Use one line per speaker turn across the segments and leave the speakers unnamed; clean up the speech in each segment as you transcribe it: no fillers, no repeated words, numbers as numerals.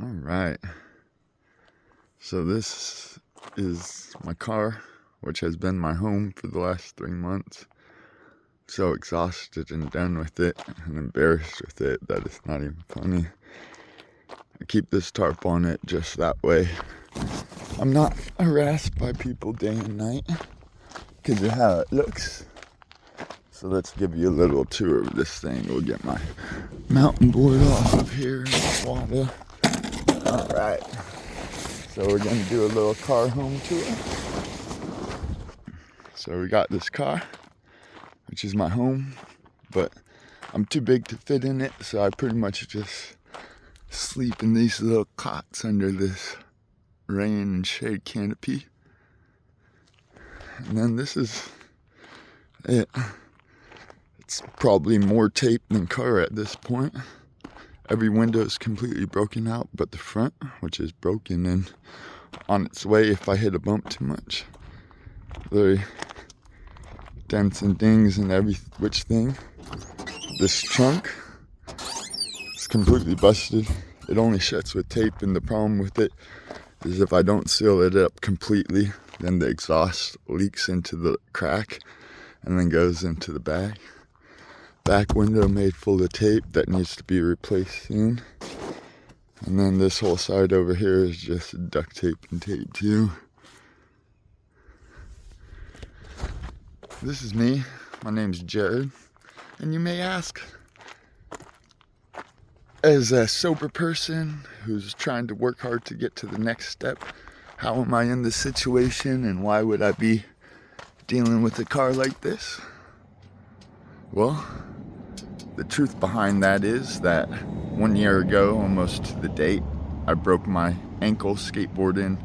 All right. So this is my car, which has been my home for the last 3 months. So exhausted and done with it and embarrassed with it that it's not even funny. I keep this tarp on it just that way I'm not harassed by people day and night because of how it looks. So let's give you a little tour of this thing. We'll get my mountain board off of here in the water. All right. So we're going to do a little car home tour. So we got this car, which is my home, but I'm too big to fit in it, so I pretty much just sleep in these little cots under this rain and shade canopy. And then this is it. It's probably more tape than car at this point. Every window is completely broken out, but the front, which is broken and on its way if I hit a bump too much. Very dents and dings and every which thing. This trunk is completely busted. It only shuts with tape, and the problem with it is if I don't seal it up completely, then the exhaust leaks into the crack and then goes into the back. Back window made full of tape that needs to be replaced soon. And then this whole side over here is just duct tape and tape too. This is me. My name's Jared. And you may ask, as a sober person who's trying to work hard to get to the next step, how am I in this situation and why would I be dealing with a car like this? Well, the truth behind that is that 1 year ago, almost to the date, I broke my ankle skateboarding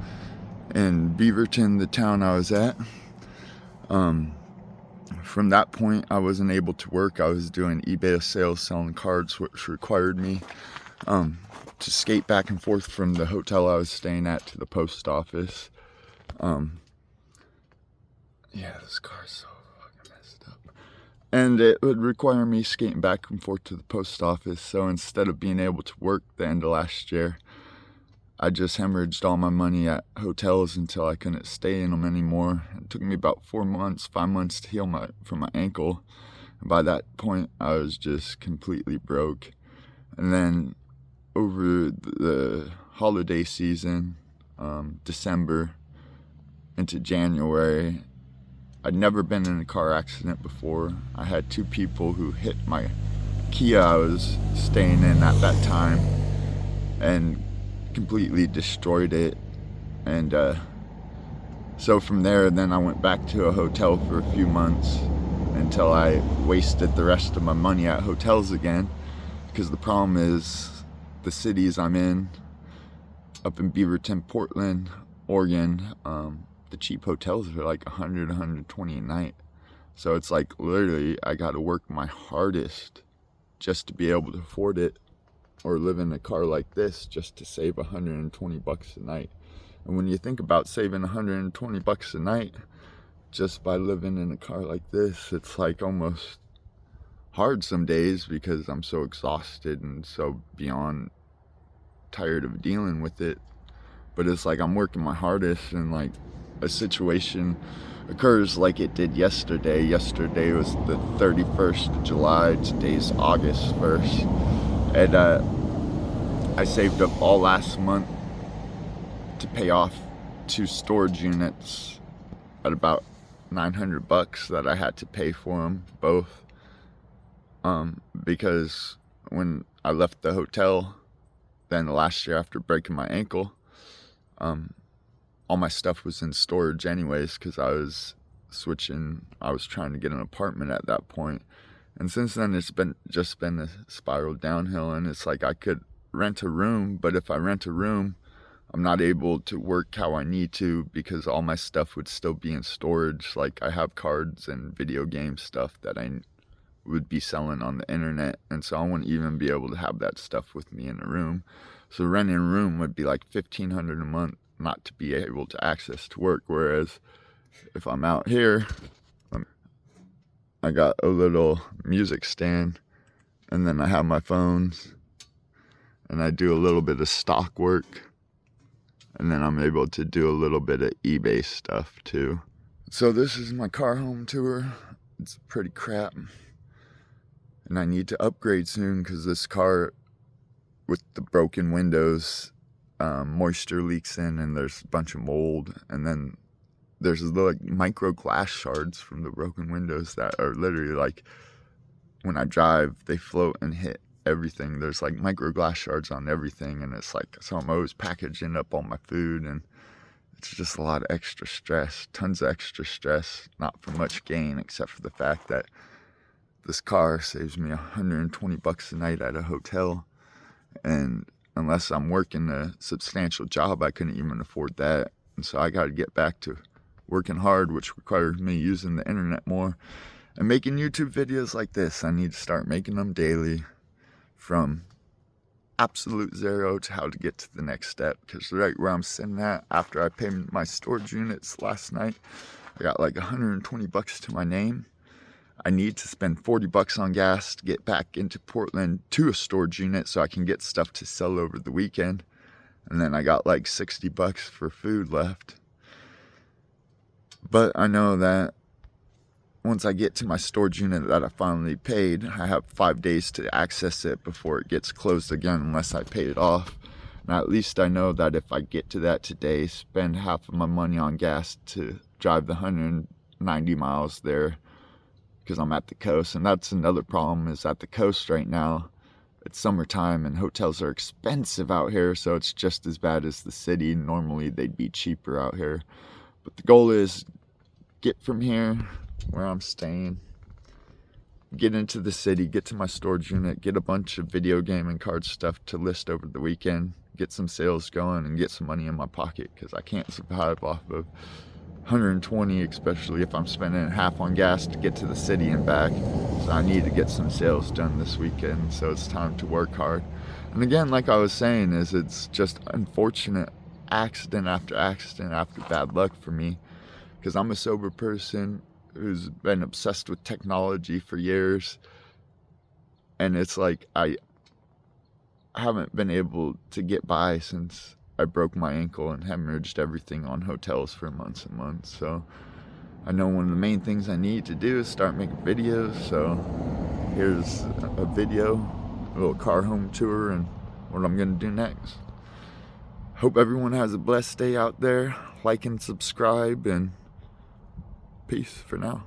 in Beaverton, the town I was at. From that point, I wasn't able to work. I was doing eBay sales, selling cards, which required me to skate back and forth from the hotel I was staying at to the post office. Yeah, this car's so fucking messed up. And it would require me skating back and forth to the post office. So instead of being able to work the end of last year, I just hemorrhaged all my money at hotels until I couldn't stay in them anymore. It took me about 4 months, 5 months to heal from my ankle. And by that point, I was just completely broke. And then over the holiday season, December into January, I'd never been in a car accident before. I had 2 people who hit my Kia I was staying in at that time and completely destroyed it. And so from there, then I went back to a hotel for a few months until I wasted the rest of my money at hotels again. Because the problem is the cities I'm in, up in Beaverton, Portland, Oregon, the cheap hotels are like $100, $120 a night. So it's like literally I got to work my hardest just to be able to afford it, or live in a car like this just to save $120 a night. And when you think about saving $120 a night just by living in a car like this, it's like almost hard some days because I'm so exhausted and so beyond tired of dealing with it. But it's like I'm working my hardest, and like a situation occurs like it did yesterday. Yesterday was the 31st of July. Today's August 1st. And I saved up all last month to pay off 2 storage units at about $900 that I had to pay for them both. Because when I left the hotel, then last year after breaking my ankle, all my stuff was in storage anyways because I was trying to get an apartment at that point. And since then, it's just been a spiral downhill, and it's like I could rent a room, but if I rent a room, I'm not able to work how I need to because all my stuff would still be in storage. Like I have cards and video game stuff that I would be selling on the internet, and so I wouldn't even be able to have that stuff with me in a room. So renting a room would be like $1,500 a month not to be able to access to work. Whereas if I'm out here, I got a little music stand, and then I have my phones, and I do a little bit of stock work, and then I'm able to do a little bit of eBay stuff too. So this is my car home tour. It's pretty crap, and I need to upgrade soon because this car with the broken windows, moisture leaks in and there's a bunch of mold, and then there's like micro glass shards from the broken windows that are literally like, when I drive, they float and hit everything. There's like micro glass shards on everything, and it's like, so I'm always packaging up all my food, and it's just a lot of extra stress, tons of extra stress, not for much gain, except for the fact that this car saves me $120 a night at a hotel, and unless I'm working a substantial job, I couldn't even afford that. And so I got to get back to working hard, which requires me using the internet more and making YouTube videos like this. I need to start making them daily, from absolute zero to how to get to the next step. Because right where I'm sitting at, after I paid my storage units last night, I got like $120 to my name. I need to spend $40 on gas to get back into Portland to a storage unit so I can get stuff to sell over the weekend. And then I got like $60 for food left. But I know that once I get to my storage unit that I finally paid, I have 5 days to access it before it gets closed again unless I pay it off. And at least I know that if I get to that today, spend half of my money on gas to drive the 190 miles there, because I'm at the coast. And that's another problem, is at the coast right now, it's summertime and hotels are expensive out here, so it's just as bad as the city. Normally they'd be cheaper out here, but the goal is get from here where I'm staying, get into the city, get to my storage unit, get a bunch of video game and card stuff to list over the weekend, get some sales going, and get some money in my pocket, because I can't survive off of 120, especially if I'm spending half on gas to get to the city and back. So I need to get some sales done this weekend, so it's time to work hard. And again, like I was saying, is it's just unfortunate accident after bad luck for me, because I'm a sober person who's been obsessed with technology for years, and it's like I haven't been able to get by since I broke my ankle and hemorrhaged everything on hotels for months and months. So I know one of the main things I need to do is start making videos. So here's a video, a little car home tour, and what I'm gonna do next. Hope everyone has a blessed day out there. Like and subscribe, and peace for now.